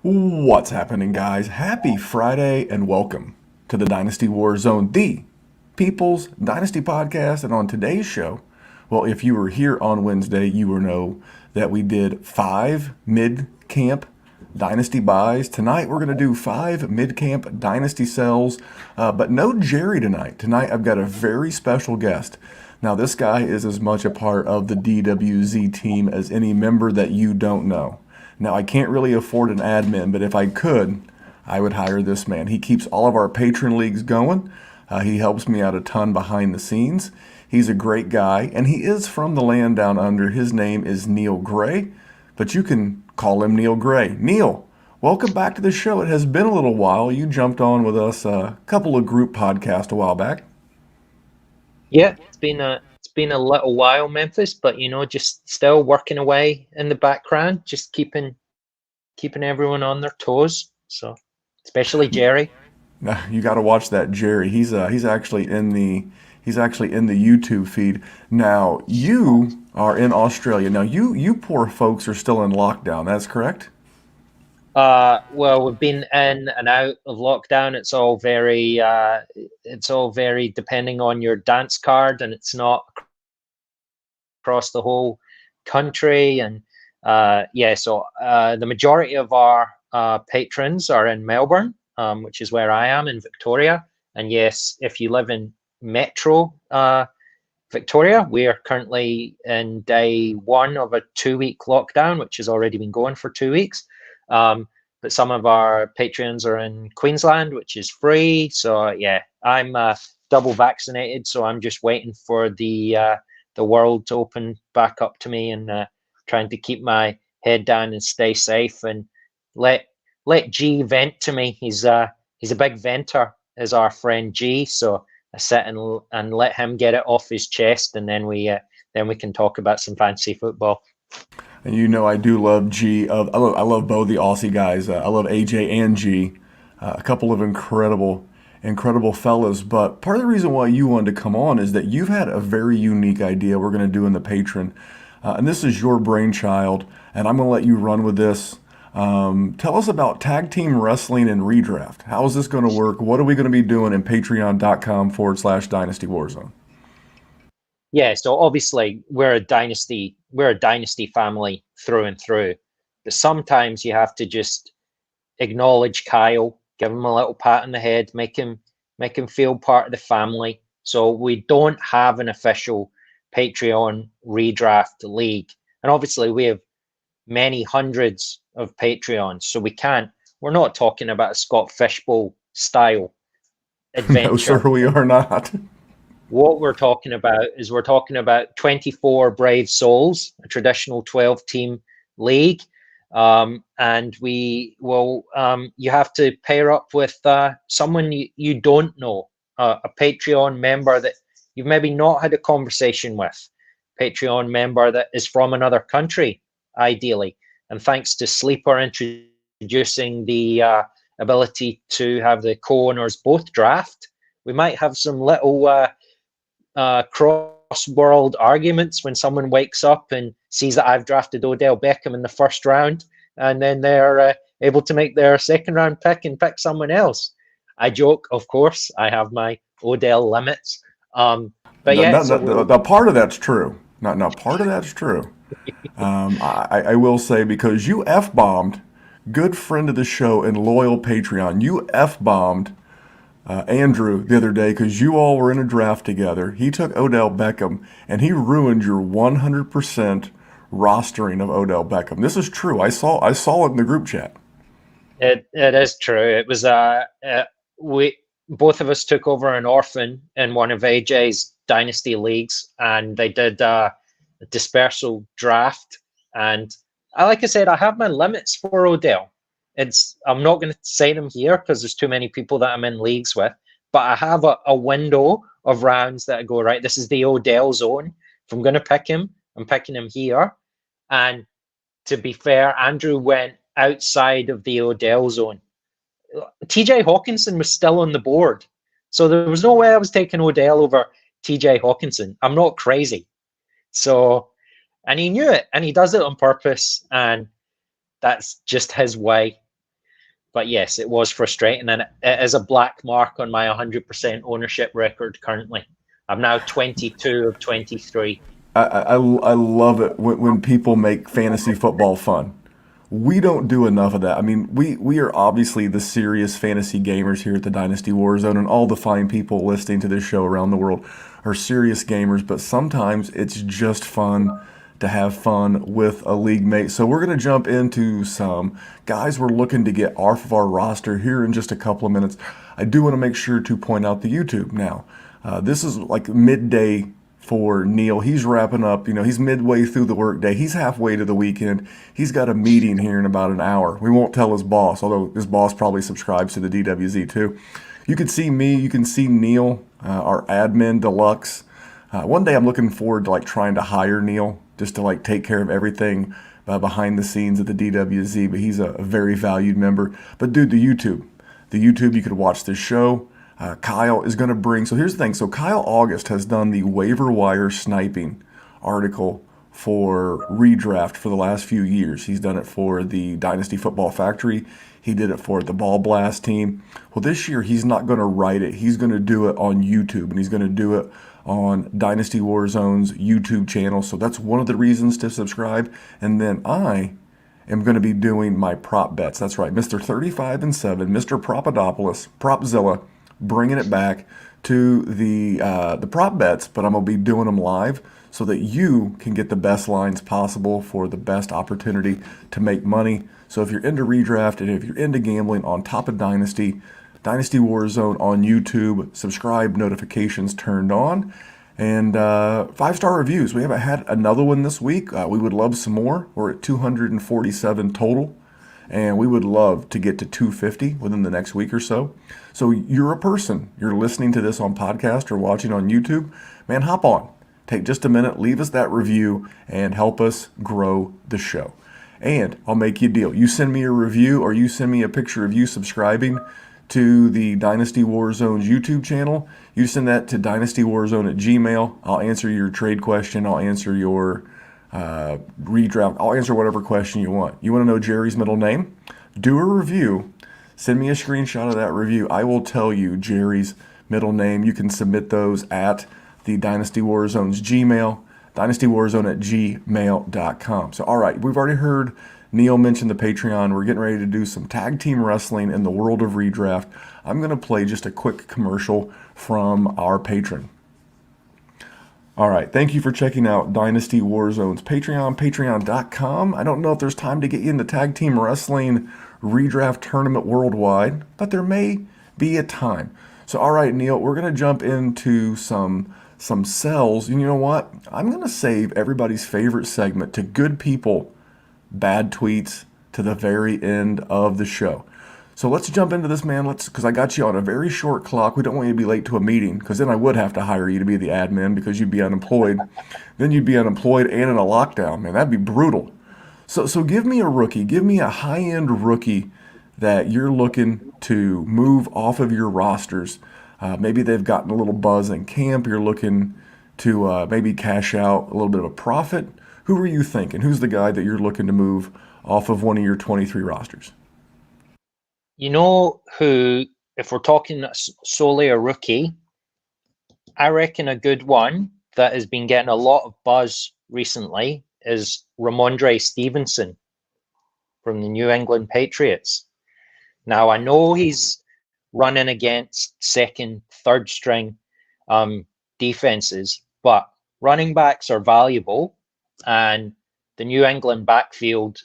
What's happening, guys? Happy Friday and welcome to the Dynasty WarZone, the People's Dynasty podcast. And on today's show, well, if you were here on Wednesday, you will know that we did 5 mid-camp Dynasty buys. Tonight, we're going to do 5 mid-camp Dynasty sells, but no Jerry tonight. Tonight, I've got a very special guest. Now, this guy is as much a part of the DWZ team as any member that you don't know. Now, I can't really afford an admin, but if I could, I would hire this man. He keeps all of our patron leagues going. He helps me out a ton behind the scenes. He's a great guy, and he is from the land down under. His name is Neil Gray, but you can call him Neil Gray. Neil, welcome back to the show. It has been a little while. You jumped on with us a couple of group podcasts a while back. Yeah, it's been a little while, Memphis, but just still working away in the background, just keeping everyone on their toes. So, especially Jerry. You got to watch that Jerry. He's actually in the YouTube feed. Now, you are in Australia. Now, you poor folks are still in lockdown. That's correct? Well, we've been in and out of lockdown. It's all very depending on your dance card, and it's not across the whole country. And the majority of our patrons are in Melbourne, which is where I am in Victoria. And yes, if you live in Metro Victoria, we are currently in day one of a 2-week lockdown, which has already been going for 2 weeks. But some of our patrons are in Queensland, which is free. So yeah, I'm double vaccinated, so I'm just waiting for the world to open back up to me, and trying to keep my head down and stay safe, and let G vent to me. He's a big venter, is our friend G. So I sit and let him get it off his chest, and then we can talk about some fantasy football. And you know I do love G. I love both the Aussie guys. I love AJ and G. A couple of incredible fellas. But part of the reason why you wanted to come on is that you've had a very unique idea we're going to do in the Patron. And this is your brainchild, and I'm going to let you run with this. Tell us about tag team wrestling and redraft. How is this going to work? What are we going to be doing in patreon.com/Dynasty Warzone? Yeah, so obviously we're a dynasty family through and through. But sometimes you have to just acknowledge Kyle, give him a little pat on the head, make him feel part of the family. So we don't have an official Patreon redraft league. And obviously we have many hundreds of Patreons, so we're not talking about a Scott Fishbowl style No, sir, adventure. we are not. What we're talking about 24 brave souls, a traditional 12-team league. And you have to pair up with someone you don't know, a Patreon member that you've maybe not had a conversation with, Patreon member that is from another country, ideally. And thanks to Sleeper introducing the ability to have the co-owners both draft, we might have some little cross-world arguments when someone wakes up and sees that I've drafted Odell Beckham in the first round, and then they're able to make their second-round pick and pick someone else. I joke, of course. I have my Odell limits. But No, yeah, no, so no, the part of that's true. No, part of that's true. I will say, because you F-bombed, good friend of the show and loyal Patreon, you F-bombed Andrew the other day because you all were in a draft together. He took Odell Beckham, and he ruined your 100% rostering of Odell Beckham. This is true. I saw it in the group chat. it is true. It was we both of us took over an orphan in one of AJ's dynasty leagues, and they did a dispersal draft. And like I said, I have my limits for Odell. I'm not going to say them here because there's too many people that I'm in leagues with, but I have a window of rounds that I go, right, this is the Odell zone. If I'm going to pick him, I'm picking him here. And to be fair, Andrew went outside of the Odell zone. TJ Hawkinson was still on the board. So there was no way I was taking Odell over TJ Hawkinson. I'm not crazy. So, and he knew it, and he does it on purpose, and that's just his way. but yes, it was frustrating, and it is a black mark on my 100% ownership record currently. I'm now 22 of 23. I love it when people make fantasy football fun. We don't do enough of that. I mean, we are obviously the serious fantasy gamers here at the Dynasty Warzone, and all the fine people listening to this show around the world are serious gamers, but sometimes it's just fun to have fun with a league mate. So we're going to jump into some guys we're looking to get off of our roster here in just a couple of minutes. I do want to make sure to point out the YouTube now. This is like midday for Neil. He's wrapping up, he's midway through the workday. He's halfway to the weekend. He's got a meeting here in about an hour. We won't tell his boss, although his boss probably subscribes to the DWZ too. You can see me, you can see Neil, our admin deluxe. One day I'm looking forward to like trying to hire Neil just to like take care of everything behind the scenes at the DWZ, but he's a very valued member. But dude, the YouTube, you could watch this show. Kyle is going to bring, so here's the thing. So Kyle August has done the waiver wire sniping article for redraft for the last few years. He's done it for the Dynasty Football Factory. He did it for the Ball Blast team. Well, this year he's not going to write it. He's going to do it on YouTube, and he's going to do it on Dynasty Warzone's YouTube channel. So that's one of the reasons to subscribe. And then I am going to be doing my prop bets. That's right, Mr. 35 and 7, Mr. Propadopoulos, Propzilla, bringing it back to the prop bets, but I'm going to be doing them live so that you can get the best lines possible for the best opportunity to make money. So if you're into redraft and if you're into gambling on top of Dynasty Warzone on YouTube, subscribe, notifications turned on, and 5-star reviews. We haven't had another one this week. We would love some more. We're at 247 total, and we would love to get to 250 within the next week or so. So you're a person, you're listening to this on podcast or watching on YouTube, man, hop on. Take just a minute, leave us that review, and help us grow the show. And I'll make you a deal. You send me a review or you send me a picture of you subscribing to the Dynasty Warzone's YouTube channel. You send that to dynastywarzone@gmail. I'll answer your trade question. I'll answer your redraft. I'll answer whatever question you want. You want to know Jerry's middle name? Do a review. Send me a screenshot of that review. I will tell you Jerry's middle name. You can submit those at the Dynasty Warzone's Gmail, dynastywarzone@gmail.com. So, all right, we've already heard Neil mention the Patreon. We're getting ready to do some tag team wrestling in the world of redraft. I'm going to play just a quick commercial from our patron. All right, thank you for checking out Dynasty Warzone's Patreon, patreon.com. I don't know if there's time to get you into tag team wrestling redraft tournament worldwide, but there may be a time. So, all right, Neil, we're going to jump into some sells. And you know what? I'm going to save everybody's favorite segment to good people, bad tweets to the very end of the show. So let's jump into this, man. Because I got you on a very short clock. We don't want you to be late to a meeting, because then I would have to hire you to be the admin because you'd be unemployed. Then you'd be unemployed and in a lockdown, man. That'd be brutal. So give me a rookie. Give me a high-end rookie that you're looking to move off of your rosters. Maybe they've gotten a little buzz in camp. You're looking to maybe cash out a little bit of a profit. Who are you thinking? Who's the guy that you're looking to move off of one of your 23 rosters? You know who, if we're talking solely a rookie, I reckon a good one that has been getting a lot of buzz recently is Ramondre Stevenson from the New England Patriots. Now, I know he's running against second, third string defenses, but running backs are valuable, and the New England backfield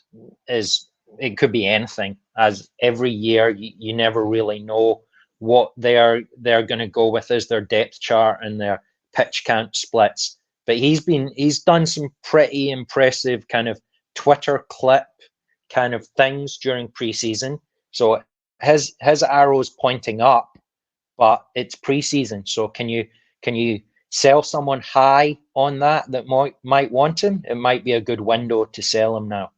it could be anything, as every year you never really know what they're going to go with as their depth chart and their pitch count splits. But he's done some pretty impressive kind of Twitter clip kind of things during preseason. So his arrow's pointing up, but it's preseason. So can you sell someone high on that might want him? It might be a good window to sell him now.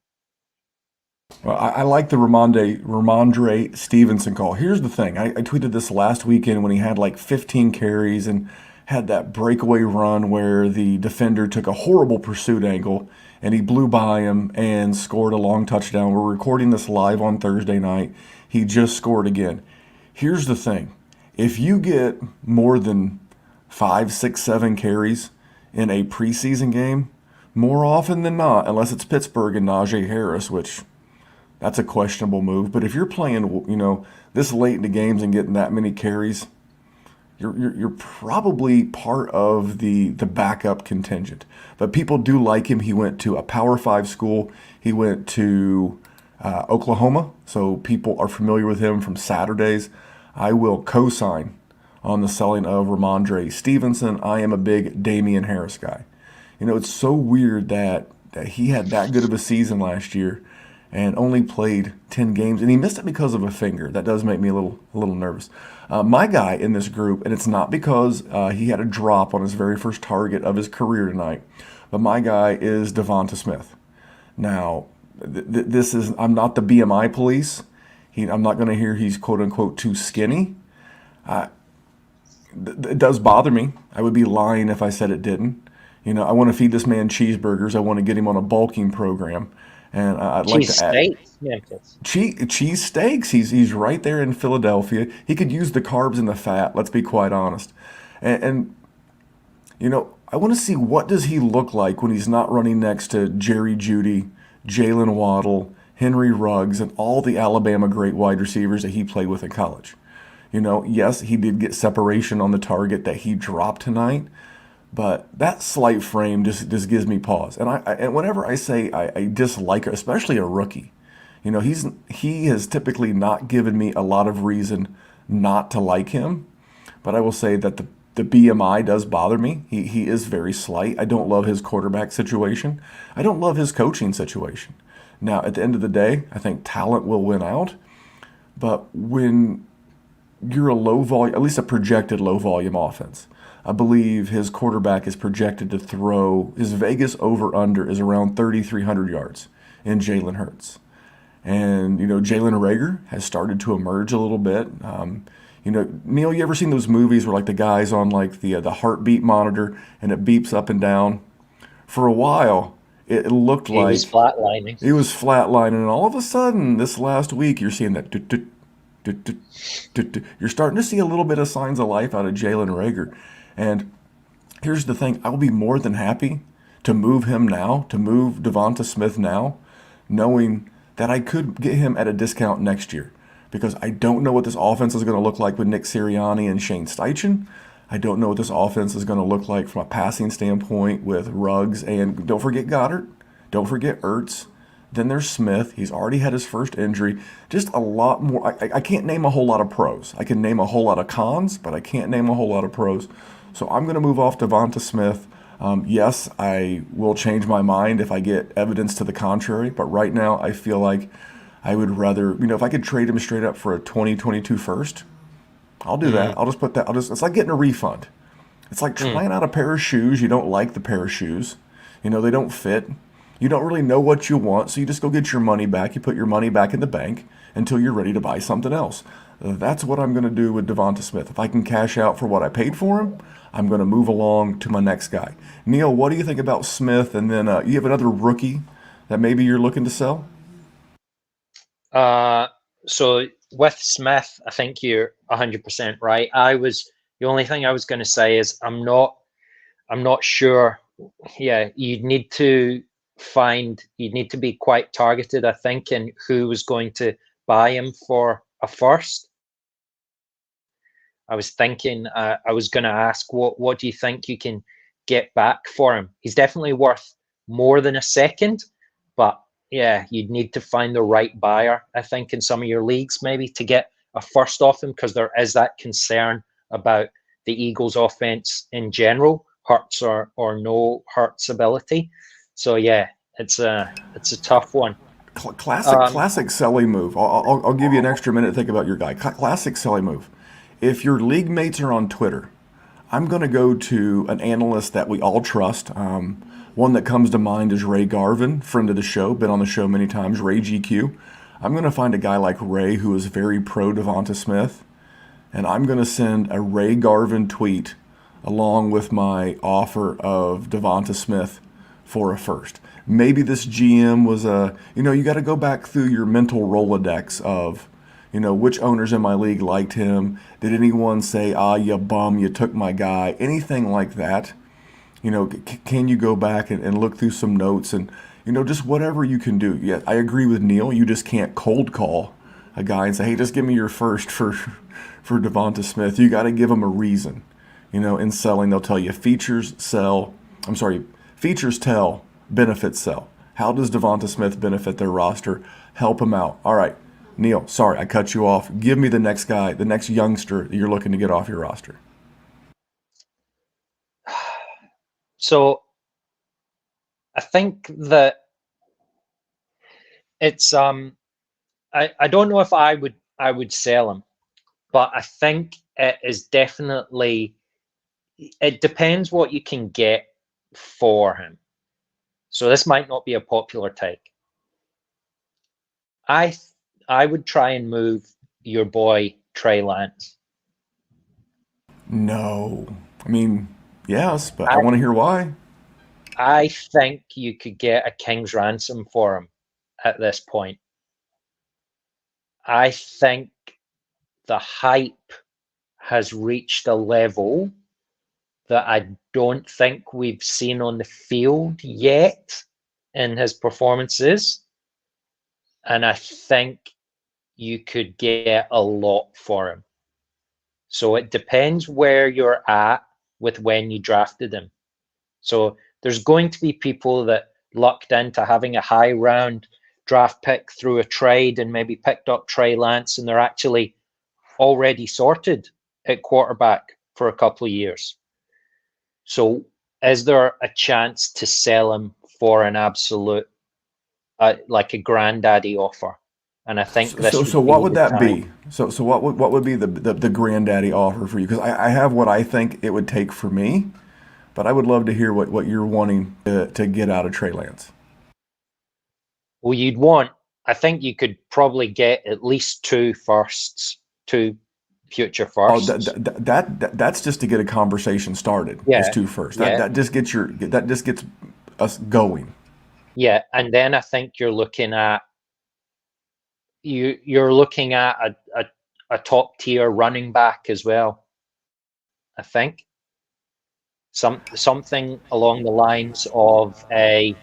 Well, I like the Ramondre Stevenson call. Here's the thing. I tweeted this last weekend when he had like 15 carries and had that breakaway run where the defender took a horrible pursuit angle and he blew by him and scored a long touchdown. We're recording this live on Thursday night. He just scored again. Here's the thing. If you get more than 5, 6, 7 carries in a preseason game, more often than not, unless it's Pittsburgh and Najee Harris, which that's a questionable move. But if you're playing, this late in the games and getting that many carries, you're probably part of the backup contingent. But people do like him. He went to a Power 5 school. He went to Oklahoma, so people are familiar with him from Saturdays. I will co-sign on the selling of Ramondre Stevenson. I am a big Damian Harris guy. It's so weird that he had that good of a season last year and only played 10 games, and he missed it because of a finger. That does make me a little nervous. My guy in this group, and it's not because he had a drop on his very first target of his career tonight, but my guy is Devonta Smith. Now, I'm not the BMI police. I'm not going to hear he's quote unquote too skinny. It does bother me. I would be lying if I said it didn't. I want to feed this man cheeseburgers. I want to get him on a bulking program. And I'd like to add steaks. Yeah, cheese steaks. He's right there in Philadelphia. He could use the carbs and the fat. Let's be quite honest. And I want to see what does he look like when he's not running next to Jerry Jeudy, Jalen Waddle, Henry Ruggs, and all the Alabama great wide receivers that he played with in college. Yes, he did get separation on the target that he dropped tonight. But that slight frame just gives me pause. And whenever I say I dislike, especially a rookie, he has typically not given me a lot of reason not to like him. But I will say that the BMI does bother me. He is very slight. I don't love his quarterback situation. I don't love his coaching situation. Now, at the end of the day, I think talent will win out. But when you're a low volume, at least a projected low volume offense, I believe his quarterback is projected to throw, his Vegas over-under is around 3,300 yards in Jalen Hurts. And, Jalen Reagor has started to emerge a little bit. Neil, you ever seen those movies where, the guy's on, the heartbeat monitor and it beeps up and down? For a while, it looked like... He was flatlining. He was flatlining, and all of a sudden, this last week, you're seeing that... You're starting to see a little bit of signs of life out of Jalen Reagor. And here's the thing, I'll be more than happy to move him now, to move Devonta Smith now, knowing that I could get him at a discount next year. Because I don't know what this offense is going to look like with Nick Sirianni and Shane Steichen. I don't know what this offense is going to look like from a passing standpoint with Ruggs. And don't forget Goddard. Don't forget Ertz. Then there's Smith. He's already had his first injury. Just a lot more. I can't name a whole lot of pros. I can name a whole lot of cons, but I can't name a whole lot of pros. So I'm going to move off Devonta Smith. Yes, I will change my mind if I get evidence to the contrary. But right now, I feel like I would rather, if I could trade him straight up for a 2022 first, I'll do that. I'll just put that. It's like getting a refund. It's like trying out a pair of shoes. You don't like the pair of shoes. They don't fit. You don't really know what you want, so you just go get your money back. You put your money back in the bank until you're ready to buy something else. That's what I'm going to do with Devonta Smith. If I can cash out for what I paid for him, I'm going to move along to my next guy. Neil, what do you think about Smith? And then you have another rookie that maybe you're looking to sell? So with Smith, I think you're 100% right. The only thing I was going to say is I'm not sure. Yeah, you'd need to be quite targeted, I think, in who was going to buy him for a first. I was thinking, I was going to ask, what do you think you can get back for him? He's definitely worth more than a second, but yeah, you'd need to find the right buyer, I think, in some of your leagues maybe to get a first off him, because there is that concern about the Eagles' offense in general, Hurts or no Hurts ability. So yeah, it's a tough one. Classic selling move. I'll give you an extra minute to think about your guy. Classic selling move. If your league mates are on Twitter, I'm going to go to an analyst that we all trust. One that comes to mind is Ray Garvin, friend of the show, been on the show many times, Ray GQ. I'm going to find a guy like Ray who is very pro Devonta Smith, and I'm going to send a Ray Garvin tweet along with my offer of Devonta Smith for a first. Maybe this GM was you got to go back through your mental Rolodex of, which owners in my league liked him. Did anyone say, you bum, you took my guy? Anything like that. Can you go back and look through some notes and, just whatever you can do. Yeah, I agree with Neil. You just can't cold call a guy and say, hey, just give me your first for Devonta Smith. You got to give them a reason. In selling, they'll tell you features sell. I'm sorry, features tell, benefits sell. How does Devonta Smith benefit their roster? Help him out. All right, Neil, sorry, I cut you off. Give me the next guy, the next youngster that you're looking to get off your roster. So I think that it's I don't know if I would sell him, but I think it is definitely, it depends what you can get for him. So this might not be a popular take. I would try and move your boy Trey Lance. No. I mean, yes, but I I want to hear why. I think you could get a king's ransom for him at this point. I think the hype has reached a level that I don't think we've seen on the field yet in his performances. And I think you could get a lot for him. So it depends where you're at with when you drafted him. So there's going to be people that lucked into having a high round draft pick through a trade and maybe picked up Trey Lance, and they're actually already sorted at quarterback for a couple of years. So is there a chance to sell him for an absolute, like a granddaddy offer? And I think this So would what be would the that time. be? So what would be the granddaddy offer for you? Because I have what I think it would take for me, but I would love to hear what you're wanting to get out of Trey Lance. Well, I think you could probably get at least two firsts, two future Oh, firsts. that's just to get a conversation started. Is Yeah, two first. That yeah, that just gets us going. yeah. And then I think you're looking at a top tier running back as well. I think something along the lines of I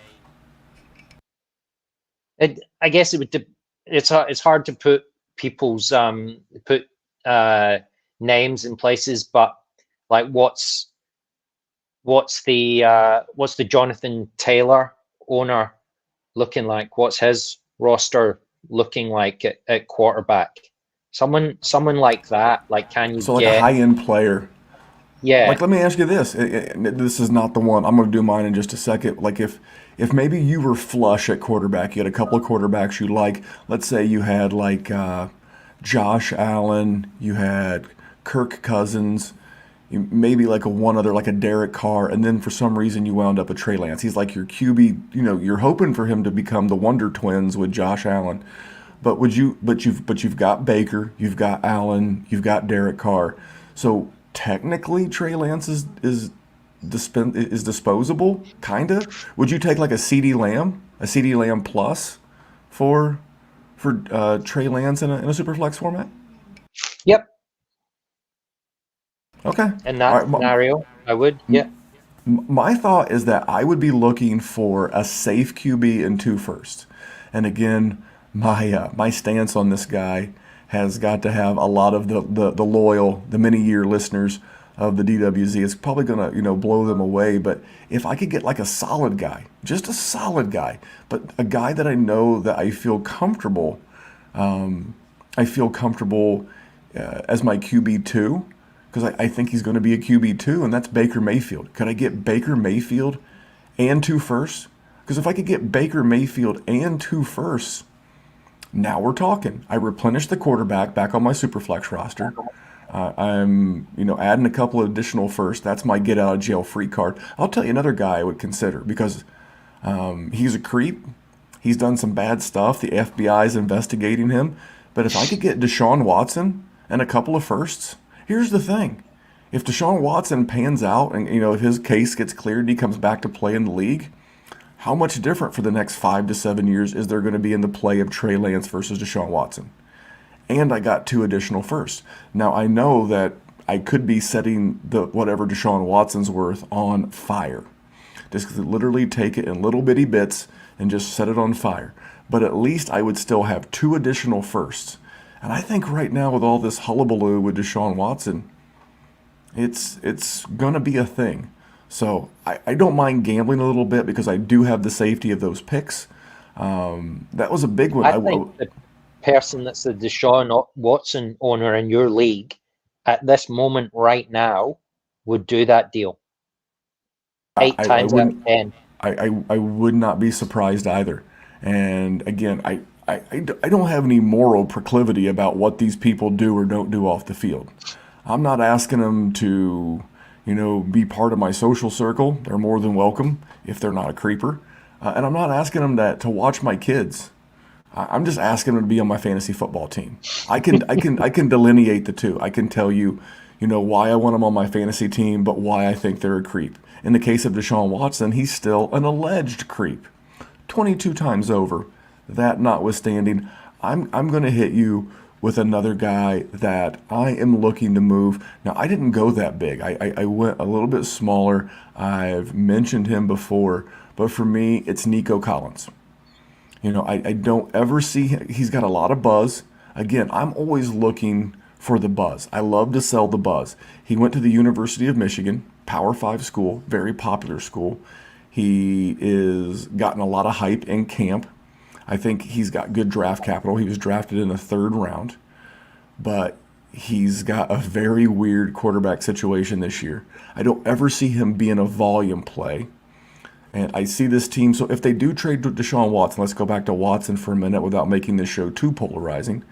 guess it would. It's hard to put people's put uh, names in places, but like what's the Jonathan Taylor owner looking like? What's his roster looking like at quarterback? Someone like that. Like, can you So like a get? high end player. Yeah, Like let me ask you this. This is not the one. I'm going to do mine in just a second. Like if maybe you were flush at quarterback, you had a couple of quarterbacks you like. Let's say you had like Josh Allen, you had Kirk Cousins, maybe like a one other like a Derek Carr, and then for some reason you wound up with Trey Lance. He's like your QB. You're hoping for him to become the Wonder Twins with Josh Allen. But would you? But you've got Baker, you've got Allen, you've got Derek Carr. So technically, Trey Lance is disposable, kinda. Would you take like a CD Lamb plus for Trey Lance in a super flex format? yep. Okay, In all that right. scenario, I would. Yeah. My thought is that I would be looking for a safe QB and two first. And again, my stance on this guy has got to have a lot of the loyal, the many year listeners of the DWZ. It's probably gonna blow them away. But if I could get like a solid guy, just a solid guy, but a guy that I know that I feel comfortable as my QB2 because I think he's going to be a QB2, and that's Baker Mayfield. Could I get Baker Mayfield and two firsts? Because if I could get Baker Mayfield and two firsts, now we're talking. I replenish the quarterback back on my Superflex roster. I'm adding a couple of additional firsts. That's my get out of jail free card. I'll tell you another guy I would consider because he's a creep. He's done some bad stuff. The FBI is investigating him. But if I could get Deshaun Watson and a couple of firsts, here's the thing. If Deshaun Watson pans out and if his case gets cleared and he comes back to play in the league, how much different for the next 5 to 7 years is there going to be in the play of Trey Lance versus Deshaun Watson? And I got 2 additional firsts. Now I know that I could be setting the whatever Deshaun Watson's worth on fire. Just literally take it in little bitty bits and just set it on fire. But at least I would still have 2 additional firsts. And I think right now with all this hullabaloo with Deshaun Watson, it's going to be a thing. So I don't mind gambling a little bit because I do have the safety of those picks. That was a big one. I think the person that's the Deshaun Watson owner in your league at this moment right now would do that deal. Eight I times out of wouldn't. 10. I would not be surprised either. And again, I don't have any moral proclivity about what these people do or don't do off the field. I'm not asking them to, be part of my social circle. They're more than welcome if they're not a creeper. And I'm not asking them to watch my kids. I'm just asking them to be on my fantasy football team. I can delineate the two. I can tell you, why I want them on my fantasy team, but why I think they're a creep. In the case of Deshaun Watson, he's still an alleged creep. 22 times over. That notwithstanding, I'm going to hit you with another guy that I am looking to move. Now, I didn't go that big. I went a little bit smaller. I've mentioned him before, but for me, it's Nico Collins. I don't ever see him. He's got a lot of buzz. Again, I'm always looking for the buzz. I love to sell the buzz. He went to the University of Michigan, Power 5 school, very popular school. He is gotten a lot of hype in camp. I think he's got good draft capital. He was drafted in the 3rd round, but he's got a very weird quarterback situation this year. I don't ever see him being a volume play. And I see this team. So if they do trade Deshaun Watson, let's go back to Watson for a minute without making this show too polarizing.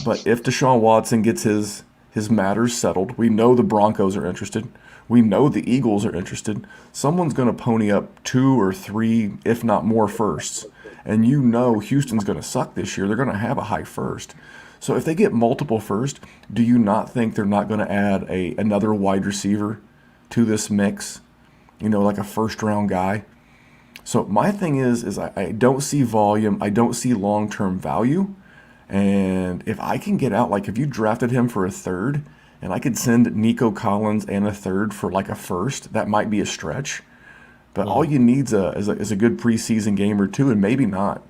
But if Deshaun Watson gets his matters settled, we know the Broncos are interested. We know the Eagles are interested. Someone's going to pony up 2 or 3, if not more, firsts. And Houston's going to suck this year. They're going to have a high first. So if they get multiple first, do you not think they're not going to add another wide receiver to this mix? Like a first-round guy. So my thing is I don't see volume. I don't see long-term value. And if I can get out, like if you drafted him for a 3rd, and I could send Nico Collins and a 3rd for like a first, that might be a stretch. But all you need is a good preseason game or 2, and maybe not.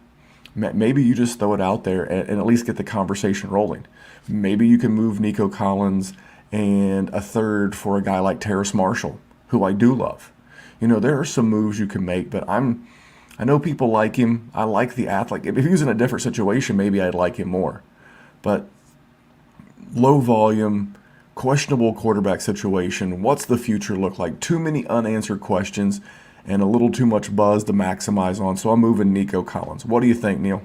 Maybe you just throw it out there and at least get the conversation rolling. Maybe you can move Nico Collins and a 3rd for a guy like Terrace Marshall, who I do love. There are some moves you can make, but I know people like him. I like the athlete. If he was in a different situation, maybe I'd like him more. But low volume, questionable quarterback situation. What's the future look like? Too many unanswered questions and a little too much buzz to maximize on. So I'm moving Nico Collins. What do you think, Neil?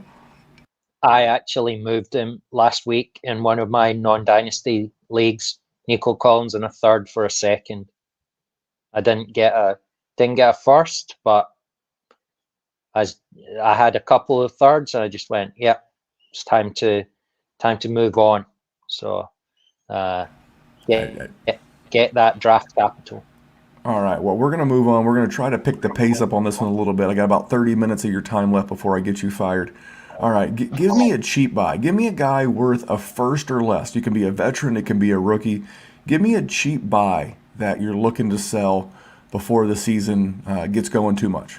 I actually moved him last week in one of my non-dynasty leagues. Nico Collins in a 3rd for a 2nd. I didn't get a first, but as I had a couple of 3rds, and I just went, "Yep, it's time to move on." So get that draft capital. All right, well, we're going to move on. We're going to try to pick the pace up on this one a little bit. I got about 30 minutes of your time left before I get you fired. All right, give me a cheap buy. Give me a guy worth a first or less. You can be a veteran, it can be a rookie. Give me a cheap buy that you're looking to sell before the season gets going too much.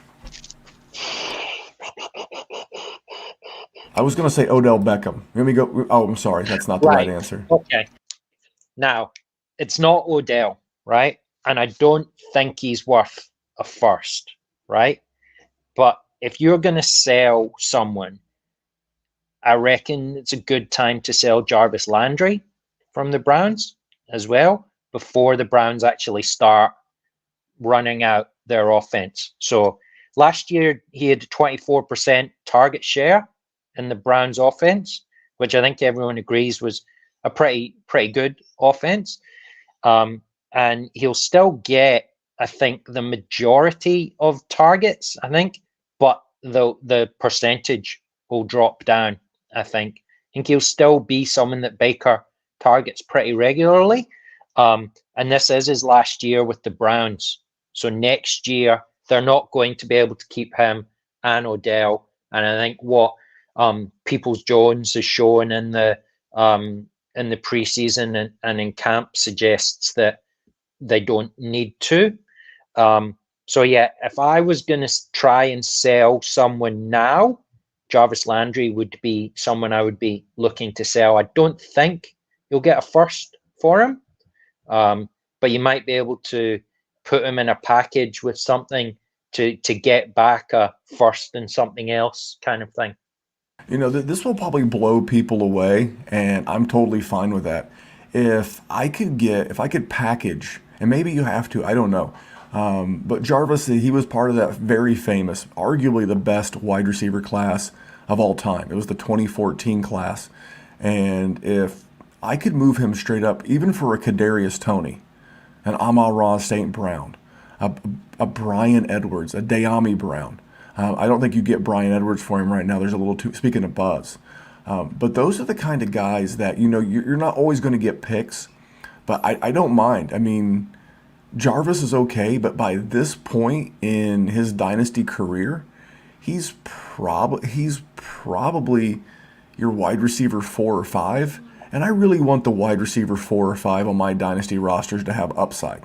I was going to say Odell Beckham. Let me go. Oh, I'm sorry. That's not the right answer. Okay. Now, it's not Odell, right? And I don't think he's worth a first, right? But if you're going to sell someone, I reckon it's a good time to sell Jarvis Landry from the Browns as well before the Browns actually start running out their offense. So last year he had 24% target share in the Browns offense, which I think everyone agrees was a pretty good offense. And he'll still get, I think, the majority of targets, I think, but the percentage will drop down, I think. I think he'll still be someone that Baker targets pretty regularly. And and this is his last year with the Browns. So next year they're not going to be able to keep him and Odell. And I think what Peoples Jones is showing in the preseason and in camp suggests that they don't need to. So yeah, if I was going to try and sell someone now, Jarvis Landry would be someone I would be looking to sell. I don't think you'll get a first for him, but you might be able to put him in a package with something to get back a first and something else kind of thing. This will probably blow people away, and I'm totally fine with that. If I could package, and maybe you have to, I don't know. But Jarvis, he was part of that very famous, arguably the best wide receiver class of all time. It was the 2014 class. And if I could move him straight up, even for a Kadarius Toney, an Amon-Ra St. Brown, a Brian Edwards, a De'Ami Brown. I don't think you get Brian Edwards for him right now. There's a little too, speaking of buzz. But those are the kind of guys that, you're not always going to get picks, but I don't mind. I mean, Jarvis is okay, but by this point in his dynasty career, he's probably your wide receiver 4 or 5. And I really want the wide receiver 4 or 5 on my dynasty rosters to have upside.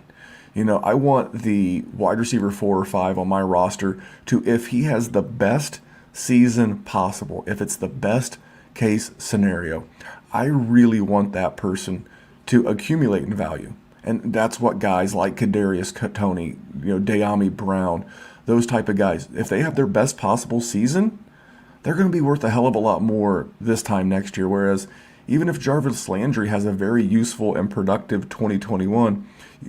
I want the wide receiver 4 or 5 on my roster to, if he has the best season possible, if it's the best case scenario, I really want that person to accumulate in value. And that's what guys like Kadarius Toney, De'Ami Brown, those type of guys, if they have their best possible season, they're going to be worth a hell of a lot more this time next year. Whereas even if Jarvis Landry has a very useful and productive 2021,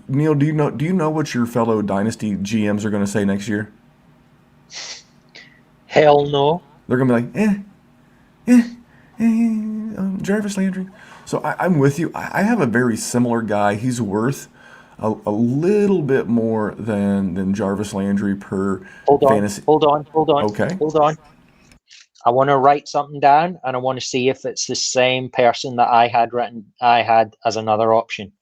Neil, do you know what your fellow dynasty GMs are going to say next year? Hell no. They're going to be like, Jarvis Landry. So I'm with you. I have a very similar guy. He's worth a little bit more than Jarvis Landry per fantasy. Hold on. Okay. Hold on. I want to write something down, and I want to see if it's the same person that I had as another option.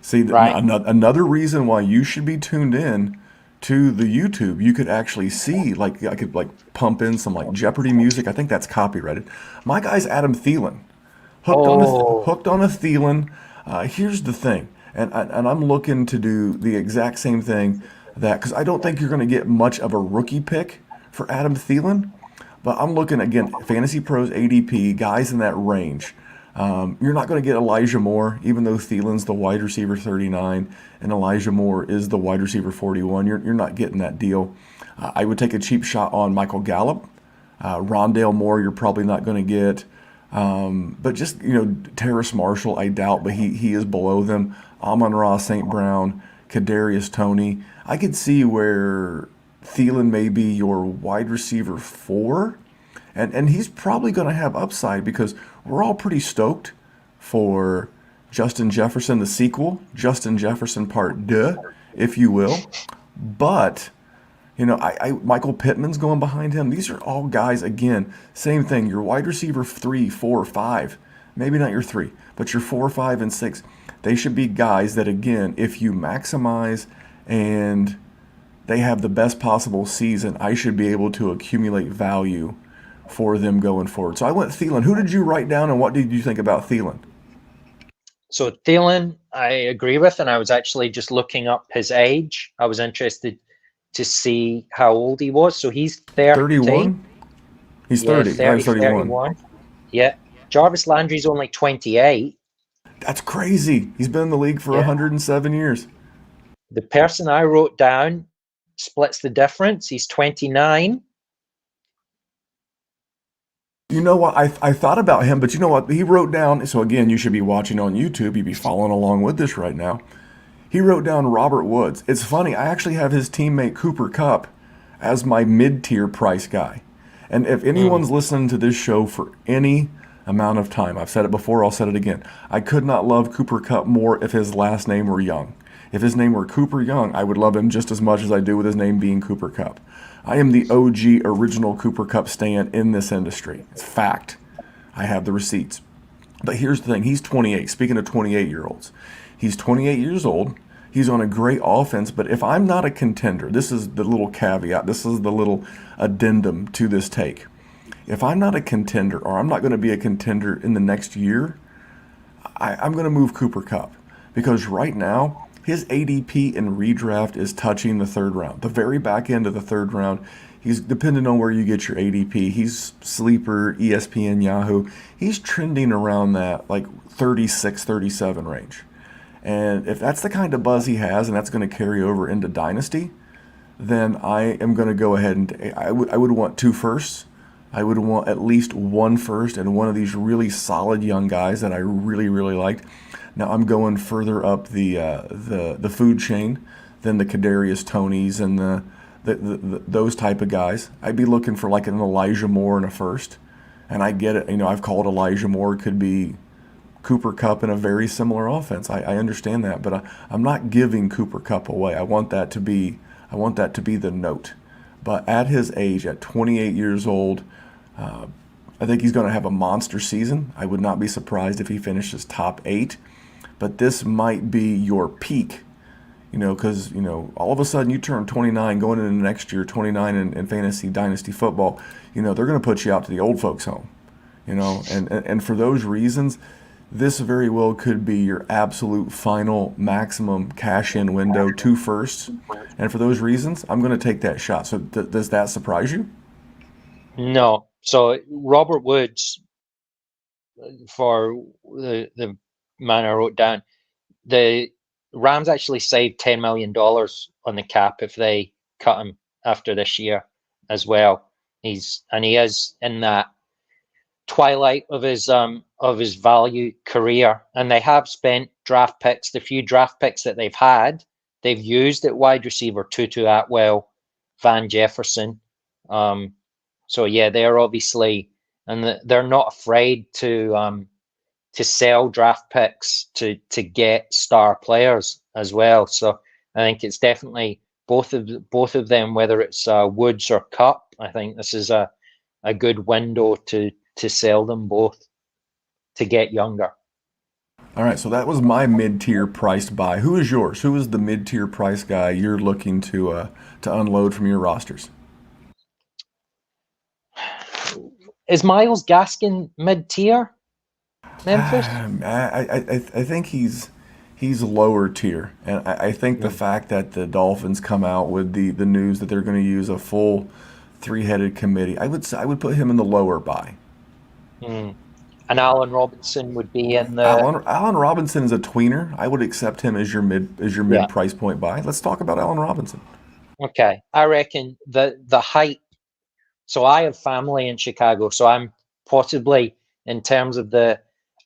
See, right? Another reason why you should be tuned in to the YouTube. You could actually see, I could pump in some Jeopardy music. I think that's copyrighted. My guy's Adam Thielen. Hooked on a Thielen. Here's the thing, and I'm looking to do the exact same thing because I don't think you're going to get much of a rookie pick for Adam Thielen. But I'm looking, again, Fantasy Pros ADP, guys in that range. You're not going to get Elijah Moore, even though Thielen's the wide receiver 39 and Elijah Moore is the wide receiver 41. You're not getting that deal. I would take a cheap shot on Michael Gallup. Rondale Moore, you're probably not going to get. But just, Terrace Marshall, I doubt, but he is below them. Amon-Ra St. Brown, Kadarius Toney. I could see where Thielen may be your wide receiver 4, and he's probably going to have upside because we're all pretty stoked for Justin Jefferson, the sequel, Justin Jefferson Part 2, if you will. But, Michael Pittman's going behind him. These are all guys, again, same thing. Your wide receiver 3, 4, 5, maybe not your 3, but your 4, 5, and 6. They should be guys that, again, if you maximize and they have the best possible season, I should be able to accumulate value for them going forward. So I went Thielen. Who did you write down, and what did you think about Thielen? So Thielen, I agree with, and I was actually just looking up his age. I was interested to see how old he was. So he's 31? He's 30. Yeah, 30, 31. Yeah. Jarvis Landry's only 28. That's crazy. He's been in the league for 107 years. The person I wrote down splits the difference. He's 29. You know what? I thought about him, but you know what? He wrote down, so again, you should be watching on YouTube. You'd be following along with this right now. He wrote down Robert Woods. It's funny, I actually have his teammate Cooper Kupp as my mid-tier price guy. And if anyone's listening to this show for any amount of time, I've said it before, I'll say it again, I could not love Cooper Kupp more if his last name were Young. If his name were Cooper Young, I would love him just as much as I do with his name being Cooper Kupp. I am the OG original Cooper Kupp stan in this industry. It's fact. I have the receipts. But here's the thing. He's 28. Speaking of 28-year-olds, he's 28 years old. He's on a great offense, but if I'm not a contender, this is the little caveat, this is the little addendum to this take. If I'm not a contender, or I'm not going to be a contender in the next year, I'm going to move Cooper Kupp, because right now his ADP in redraft is touching the third round, the very back end of the third round. He's depending on where you get your ADP. He's sleeper, ESPN, Yahoo. He's trending around that like 36, 37 range. And if that's the kind of buzz he has, and that's going to carry over into Dynasty, then I am going to go ahead and I would want two firsts. I would want at least one first and one of these really solid young guys that I really, really liked. Now I'm going further up the food chain than the Kadarius Tonys and those type of guys. I'd be looking for like an Elijah Moore in a first. And I get it. I've called Elijah Moore could be Cooper Kupp in a very similar offense. I understand that, but I'm not giving Cooper Kupp away. I want that to be the note. But at his age, at 28 years old, I think he's going to have a monster season. I would not be surprised if he finishes top 8. But this might be your peak, because all of a sudden you turn 29, going into next year, 29 in fantasy dynasty football. They're going to put you out to the old folks home. And for those reasons, this very well could be your absolute final maximum cash-in window, two firsts. And for those reasons, I'm going to take that shot. So does that surprise you? No. So Robert Woods, for the man I wrote down, the Rams actually saved $10 million on the cap if they cut him after this year as well. He is in that twilight of his value career, and they have spent draft picks. The few draft picks that they've had, they've used at wide receiver: Tutu Atwell, Van Jefferson. So yeah, they're obviously, and they're not afraid to sell draft picks to get star players as well. So I think it's definitely both of them, whether it's Woods or Kupp. I think this is a good window to sell them both to get younger. All right, so that was my mid-tier priced buy. Who is yours? Who is the mid-tier price guy you're looking to unload from your rosters? Is Myles Gaskin mid-tier, Memphis? I think he's lower tier, and I think the fact that the Dolphins come out with the news that they're going to use a full three-headed committee, I would put him in the lower buy. And Allen Robinson would be in the. Allen Robinson is a tweener. I would accept him as your mid price point buy. Let's talk about Allen Robinson. Okay, I reckon the height. So I have family in Chicago, so I'm possibly, in terms of the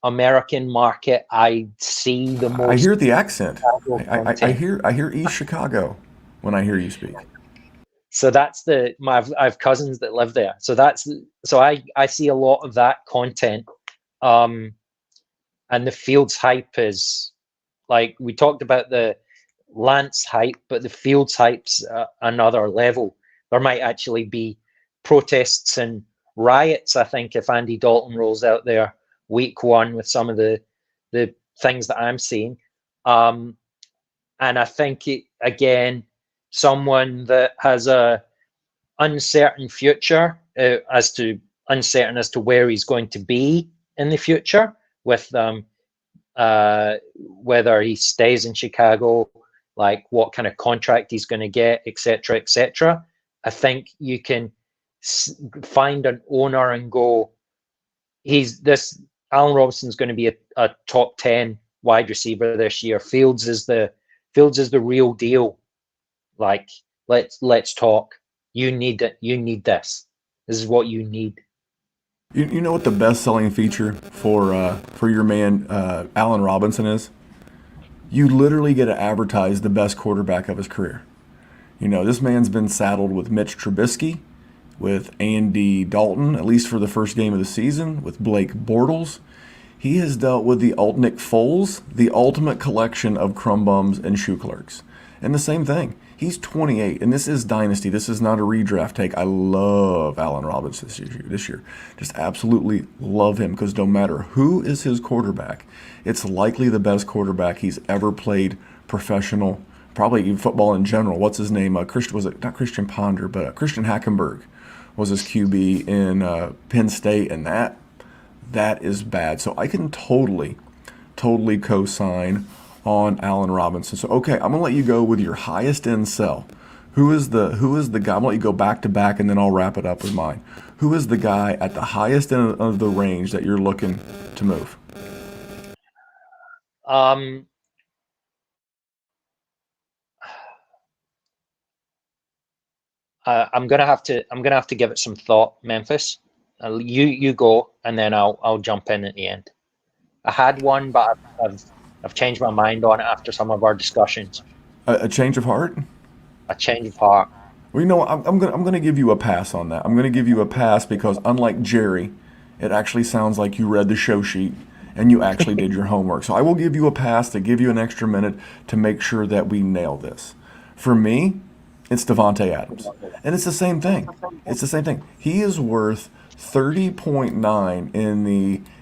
American market, I see the most. I hear the accent. I hear East Chicago when I hear you speak. So that's I have cousins that live there. So I see a lot of that content. And the Fields hype is, like we talked about the Lance hype, but the Fields hype's another level. There might actually be protests and riots, I think, if Andy Dalton rolls out there week 1 with some of the things that I'm seeing. And I think, again, someone that has a uncertain future, uncertain as to where he's going to be in the future, with whether he stays in Chicago, like what kind of contract he's going to get, etc., etc. I think you can find an owner and go, Allen Robinson's going to be a top 10 wide receiver this year. Fields is the real deal. Like, let's talk. You need it. You need this. This is what you need. You know what the best-selling feature for your man Allen Robinson is? You literally get to advertise the best quarterback of his career. This man's been saddled with Mitch Trubisky, with Andy Dalton, at least for the first game of the season, with Blake Bortles. He has dealt with the Nick Foles, the ultimate collection of crumb bums and shoe clerks. And the same thing. He's 28, and this is Dynasty. This is not a redraft take. I love Allen Robinson this year. Just absolutely love him, because no matter who is his quarterback, it's likely the best quarterback he's ever played professional, probably even football in general. What's his name? Christian, was it not Christian Ponder, but Christian Hackenberg was his QB in Penn State, and that is bad. So I can totally co-sign on Allen Robinson. So okay, I'm gonna let you go with your highest end sell. Who is the guy? I'm gonna let you go back to back, and then I'll wrap it up with mine. Who is the guy at the highest end of the range that you're looking to move? Um, I'm gonna have to give it some thought, Memphis. You go, and then I'll jump in at the end. I had one, but I've changed my mind on it after some of our discussions. A change of heart? A change of heart. Well, you know, I'm gonna give you a pass on that. I'm gonna give you a pass because unlike Jerry, it actually sounds like you read the show sheet and you actually did your homework. So I will give you a pass to give you an extra minute to make sure that we nail this. For me, it's Devontae Adams, and it's the same thing. It's the same thing. He is worth 30.9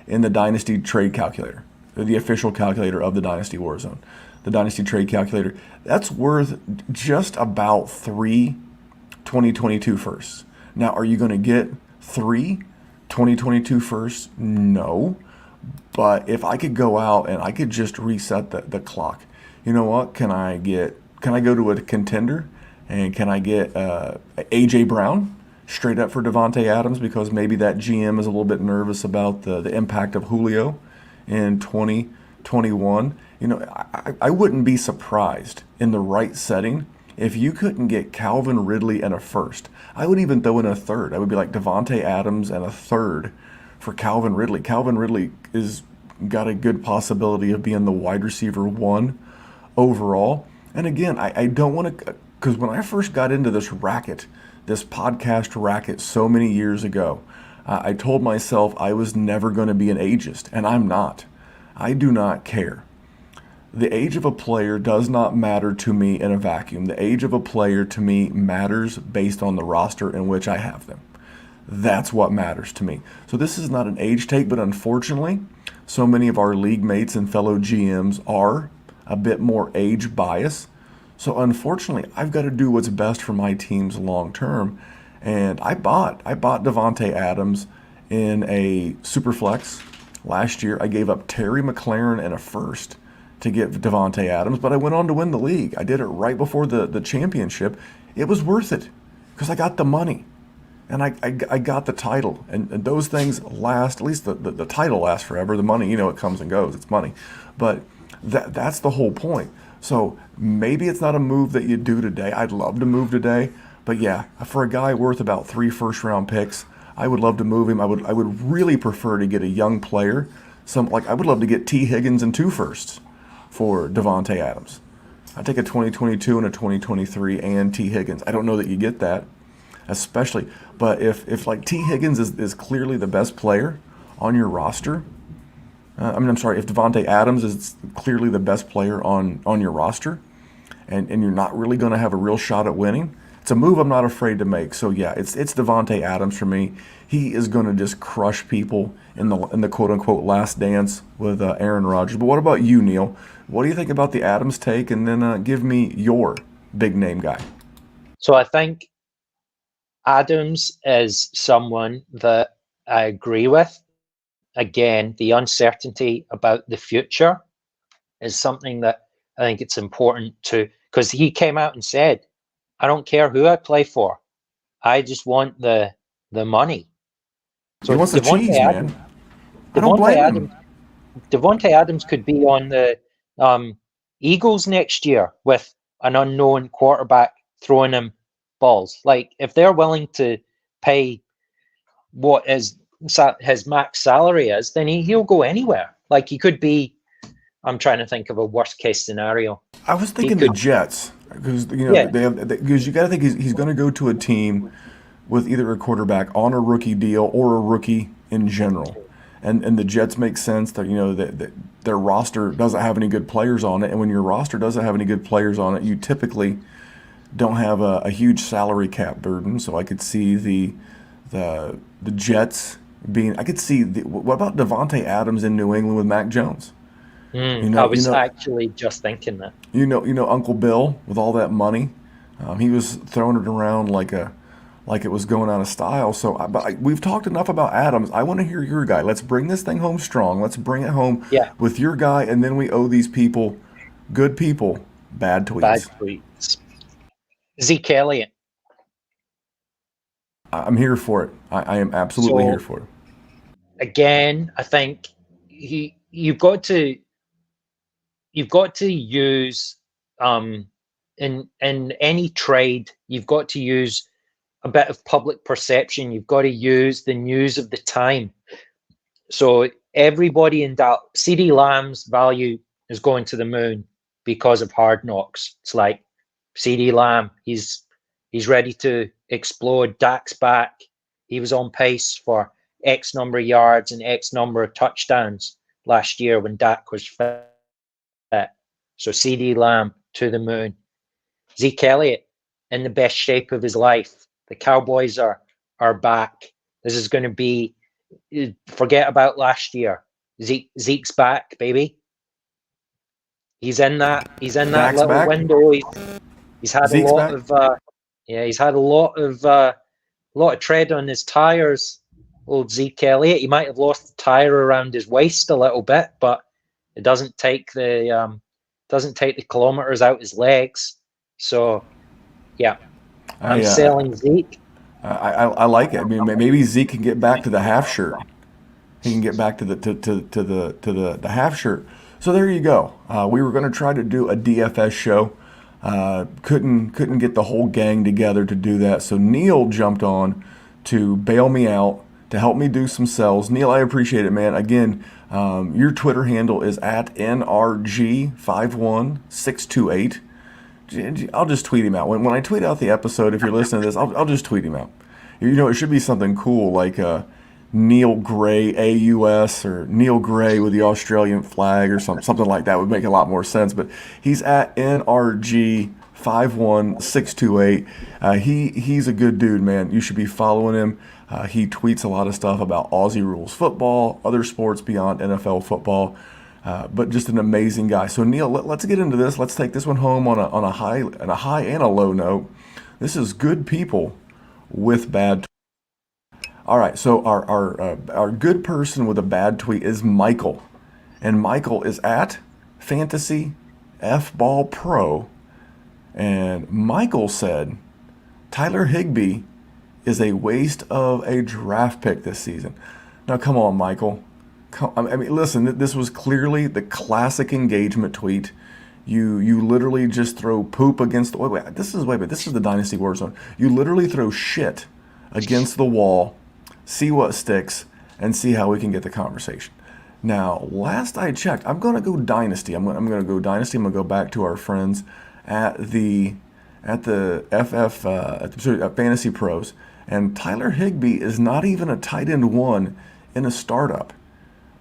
in the Dynasty trade calculator, the official calculator of the Dynasty WarZone, the Dynasty trade calculator. That's worth just about 3 2022 firsts. Now, are you going to get 3 2022 firsts? No. But if I could go out and I could just reset the clock, you know what? Can I go to a contender and can I get A.J. Brown straight up for Devontae Adams because maybe that GM is a little bit nervous about the impact of Julio in 2021? You know, I wouldn't be surprised in the right setting if you couldn't get Calvin Ridley and a first. I would even throw in a third. I would be like Devontae Adams and a third for Calvin Ridley. Calvin Ridley is got a good possibility of being the wide receiver one overall. And again, I don't want to, because when I first got into this racket, this podcast racket so many years ago, I told myself I was never going to be an ageist, and I'm not. I do not care. The age of a player does not matter to me in a vacuum. The age of a player to me matters based on the roster in which I have them. That's what matters to me. So this is not an age take, but unfortunately, so many of our league mates and fellow GMs are a bit more age biased. So unfortunately, I've got to do what's best for my teams long term. And I bought Devontae Adams in a super flex last year. I gave up Terry McLaurin and a first to get Devontae Adams, but I went on to win the league. I did it right before the championship. It was worth it because I got the money and I got the title. And those things last, at least the title lasts forever. The money, you know, it comes and goes. It's money. But that's the whole point. So maybe it's not a move that you do today. I'd love to move today. But yeah, for a guy worth about 3 first-round picks, I would love to move him. I would really prefer to get a young player. I would love to get T. Higgins and 2 firsts for Devontae Adams. I'd take a 2022 and a 2023 and T. Higgins. I don't know that you get that, especially. But if like T. Higgins is clearly the best player on your roster, if Devontae Adams is clearly the best player on your roster, and you're not really going to have a real shot at winning, it's a move I'm not afraid to make. So yeah, it's Devontae Adams for me. He is going to just crush people in the quote unquote last dance with Aaron Rodgers. But what about you, Neil? What do you think about the Adams take? And then give me your big name guy. So I think Adams is someone that I agree with. Again, the uncertainty about the future is something that I think it's important to, because he came out and said, I don't care who I play for. I just want the money. So he wants the cheese, Adams, man. I don't blame him. Devontae Adams could be on the Eagles next year with an unknown quarterback throwing him balls. Like, if they're willing to pay what his max salary is, then he'll go anywhere. Like, he could be, I'm trying to think of a worst case scenario. I was thinking the Jets, because you got to think he's going to go to a team with either a quarterback on a rookie deal or a rookie in general, and the Jets make sense that that their roster doesn't have any good players on it, and when your roster doesn't have any good players on it, you typically don't have a huge salary cap burden. So I could see the Jets being. I could see what about Devontae Adams in New England with Mac Jones? I was actually just thinking that. Uncle Bill with all that money, he was throwing it around like it was going out of style. So we've talked enough about Adams. I want to hear your guy. Let's bring this thing home strong. Let's bring it home Yeah, with your guy, and then we owe these people, good people, bad bad tweets. tweets. Zeke Elliott. I'm here for it. I am absolutely here So for it. again, I think you've got to use in any trade, you've got to use a bit of public perception. You've got to use the news of the time. So everybody in that CD Lamb's value is going to the moon because of Hard Knocks. It's like CD Lamb, he's ready to explode. Dak's back. He was on pace for X number of yards and X number of touchdowns last year when Dak was fit. So CD Lamb to the moon. Zeke Elliott in the best shape of his life. The Cowboys are back. This is going to be, forget about last year. Zeke's back, baby. He's in that Dak's little back. window. He's had Zeke's a lot back. of he's had a lot of tread on his tires. Old Zeke Elliott. He might have lost the tire around his waist a little bit, but it doesn't take the kilometers out his legs. So yeah, I'm selling Zeke. I like it. I mean, maybe Zeke can get back to the half shirt. He can get back to the half shirt. So there you go. We were going to try to do a DFS show. Couldn't get the whole gang together to do that. So Neil jumped on to bail me out, to help me do some sells. Neil, I appreciate it, man. Again, your Twitter handle is at NRG51628. I'll just tweet him out. When I tweet out the episode, if you're listening to this, I'll just tweet him out. It should be something cool like Neil Gray AUS or Neil Gray with the Australian flag or something like that would make a lot more sense. But he's at NRG51628. He's a good dude, man. You should be following him. He tweets a lot of stuff about Aussie rules football, other sports beyond NFL football. But just an amazing guy. So Neil, let's get into this. Let's take this one home on a high and a low note. This is good people with bad. All right. So our good person with a bad tweet is Michael, and Michael is at Fantasy F Ball Pro, and Michael said Tyler Higbee is a waste of a draft pick this season. Now come on, Michael. I mean, listen, this was clearly the classic engagement tweet. You literally just throw poop against the this is the Dynasty WarZone. You literally throw shit against the wall, see what sticks, and see how we can get the conversation. Now, last I checked, I'm gonna go Dynasty. I'm gonna go Dynasty. I'm gonna go back to our friends at the Fantasy Pros, and Tyler Higbee is not even a tight end one in a startup.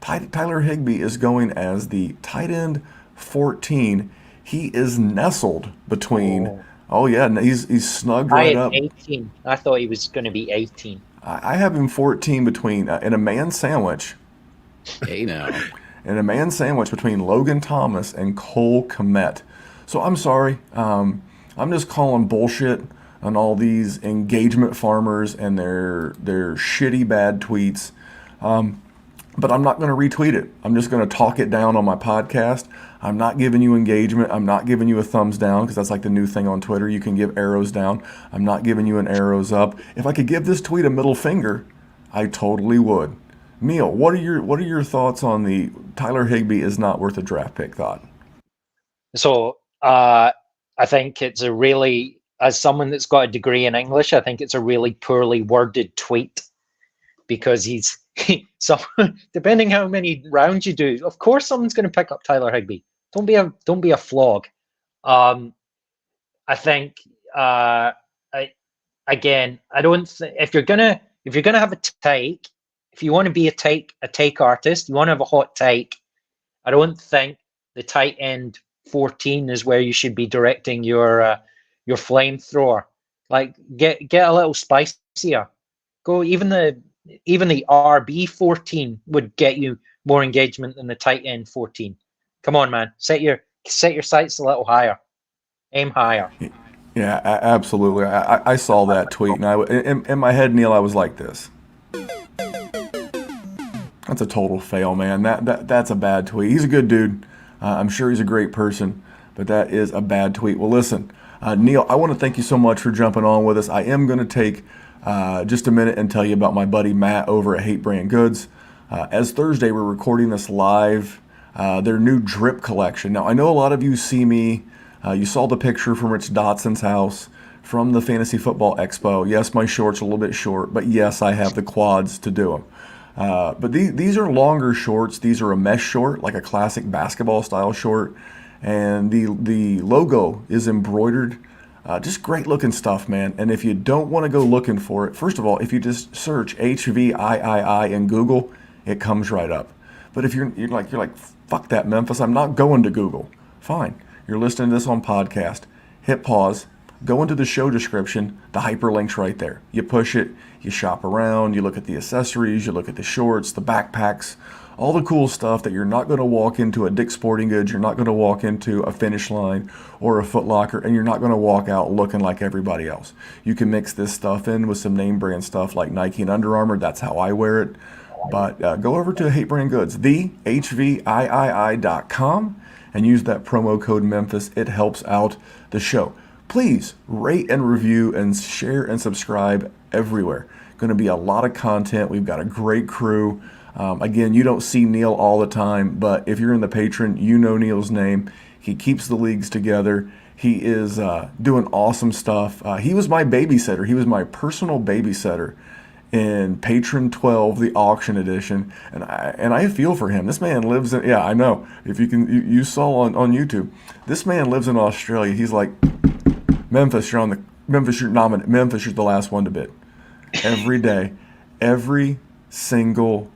Tyler Higbee is going as the tight end 14. He is nestled between. Oh yeah, he's snugged right up. 18. I thought he was going to be 18. I have him 14 between in a man sandwich. Hey now. In a man sandwich between Logan Thomas and Cole Kmet. So I'm sorry. I'm just calling bullshit on all these engagement farmers and their shitty bad tweets. But I'm not going to retweet it. I'm just going to talk it down on my podcast. I'm not giving you engagement. I'm not giving you a thumbs down because that's like the new thing on Twitter. You can give arrows down. I'm not giving you an arrows up. If I could give this tweet a middle finger, I totally would. Neil, what are your thoughts on the Tyler Higbee is not worth a draft pick thought? So I think it's a really, as someone that's got a degree in English, I think it's a really poorly worded tweet because he's so depending how many rounds you do, of course someone's going to pick up Tyler Higbee. Don't be a flog. I think I don't if you're gonna have a take, if you want to be a take artist, you want to have a hot take, I don't think the tight end 14 is where you should be directing your flamethrower. Like get a little spicier. Go even the RB 14 would get you more engagement than the tight end 14. Come on, man. Set your sights a little higher. Aim higher. Yeah, absolutely. I saw that tweet, and in my head, Neil, I was like this. That's a total fail, man. That's a bad tweet. He's a good dude. I'm sure he's a great person, but that is a bad tweet. Well, listen, Neil, I want to thank you so much for jumping on with us. I am going to take just a minute and tell you about my buddy Matt over at Hate Brand Goods. As Thursday, we're recording this live. Their new drip collection. Now, I know a lot of you see me. You saw the picture from Rich Dotson's house from the Fantasy Football Expo. Yes, my shorts are a little bit short, but yes, I have the quads to do them. But these are longer shorts. These are a mesh short, like a classic basketball style short. And the logo is embroidered. Just great looking stuff, man. And if you don't want to go looking for it, first of all, if you just search HVIII in Google, it comes right up. But if you're like, fuck that, Memphis, I'm not going to Google. Fine. You're listening to this on podcast. Hit pause. Go into the show description. The hyperlink's right there. You push it. You shop around. You look at the accessories. You look at the shorts, the backpacks, all the cool stuff that you're not going to walk into a Dick's Sporting Goods. You're not going to walk into a Finish Line or a Foot Locker, and you're not going to walk out looking like everybody else. You can mix this stuff in with some name brand stuff like Nike and Under Armour. That's how I wear it. But go over to Hate Brand Goods, thehviii.com, and use that promo code Memphis. It helps out the show. Please rate and review and share and subscribe everywhere. Going to be a lot of content. We've got a great crew. Again, you don't see Neil all the time, but if you're in the Patreon, you know Neil's name. He keeps the leagues together. He is doing awesome stuff. He was my babysitter. He was my personal babysitter in Patron 12, the auction edition, and I feel for him. This man lives in, yeah, I know. If you saw on YouTube, this man lives in Australia. He's like, Memphis, you're nominated. Memphis, you're the last one to bid. Every day, every single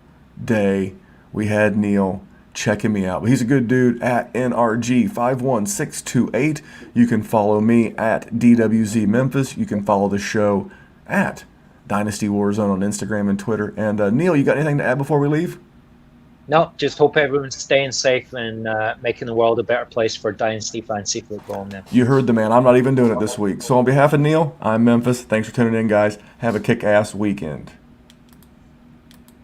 day, we had Neil checking me out. But he's a good dude at NRG51628. You can follow me at DWZ Memphis. You can follow the show at Dynasty WarZone on Instagram and Twitter. And Neil, you got anything to add before we leave? No, just hope everyone's staying safe and making the world a better place for Dynasty fantasy football. Now. You heard the man. I'm not even doing it this week. So on behalf of Neil, I'm Memphis. Thanks for tuning in, guys. Have a kick-ass weekend.